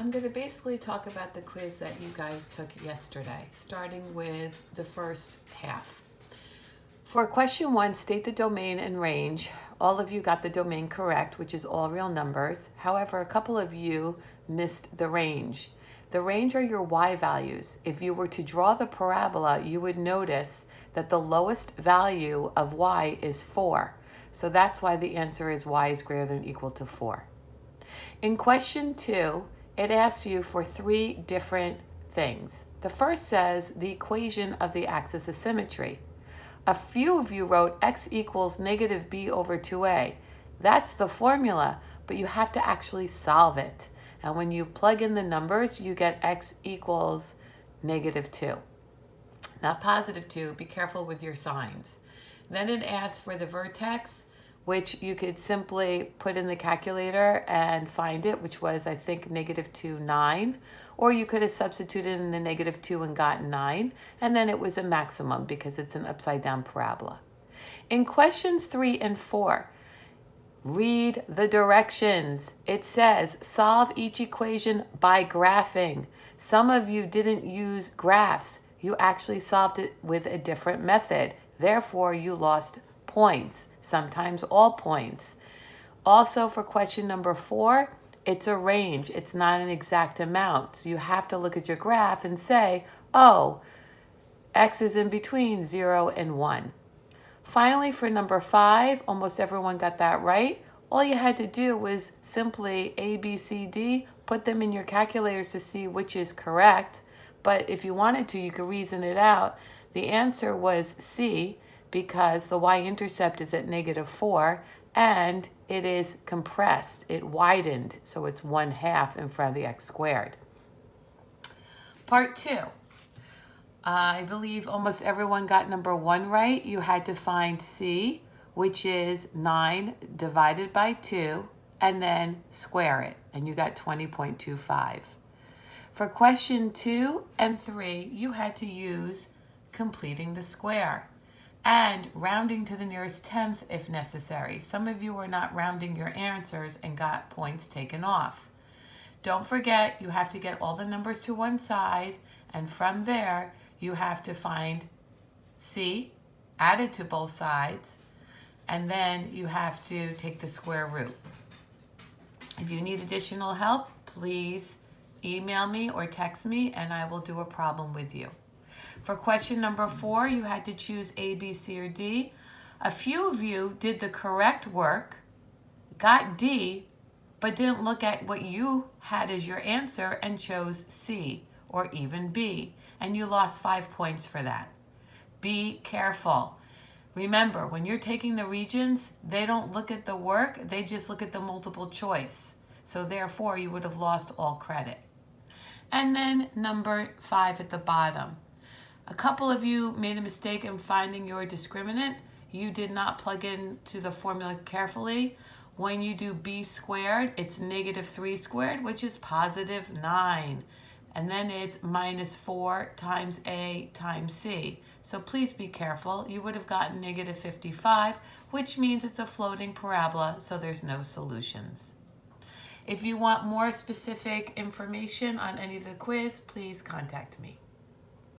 I'm going to basically talk about the quiz that you guys took yesterday, starting with the first half. For question 1, state the domain and range. All of you got the domain correct, which is all real numbers. However, a couple of you missed the range. The range are your y values. If you were to draw the parabola, you would notice that the lowest value of y is 4. So that's why the answer is y is greater than or equal to 4. In question 2, it asks you for 3 different things. The first says the equation of the axis of symmetry. A few of you wrote x equals negative b over 2a. That's the formula, but you have to actually solve it. And when you plug in the numbers, you get x equals negative 2. Not positive 2, be careful with your signs. Then it asks for the vertex, which you could simply put in the calculator and find it, which was, I think, negative 2, 9. Or you could have substituted in the negative 2 and gotten 9, and then it was a maximum because it's an upside-down parabola. In questions 3 and 4, read the directions. It says, solve each equation by graphing. Some of you didn't use graphs. You actually solved it with a different method. Therefore, you lost points, sometimes all points. Also, for question number 4, it's a range. It's not an exact amount. So you have to look at your graph and say, oh, x is in between 0 and 1. Finally, for number 5, almost everyone got that right. All you had to do was simply A, B, C, D, put them in your calculators to see which is correct. But if you wanted to, you could reason it out. The answer was C, because the y-intercept is at negative 4, and it is compressed. It widened, so it's 1/2 in front of the x squared. Part 2. I believe almost everyone got number 1 right. You had to find C, which is 9 divided by 2, and then square it, and you got 20.25. For question 2 and 3, you had to use completing the square and rounding to the nearest tenth if necessary. Some of you are not rounding your answers and got points taken off. Don't forget, you have to get all the numbers to one side, and from there, you have to find C added to both sides, and then you have to take the square root. If you need additional help, please email me or text me, and I will do a problem with you. For question number 4, you had to choose A, B, C, or D. A few of you did the correct work, got D, but didn't look at what you had as your answer and chose C or even B, and you lost 5 points for that. Be careful. Remember, when you're taking the regions, they don't look at the work, they just look at the multiple choice. So therefore, you would have lost all credit. And then number 5 at the bottom. A couple of you made a mistake in finding your discriminant. You did not plug in to the formula carefully. When you do b squared, it's negative 3 squared, which is positive 9. And then it's minus 4 times a times c. So please be careful. You would have gotten negative 55, which means it's a floating parabola, so there's no solutions. If you want more specific information on any of the quiz, please contact me.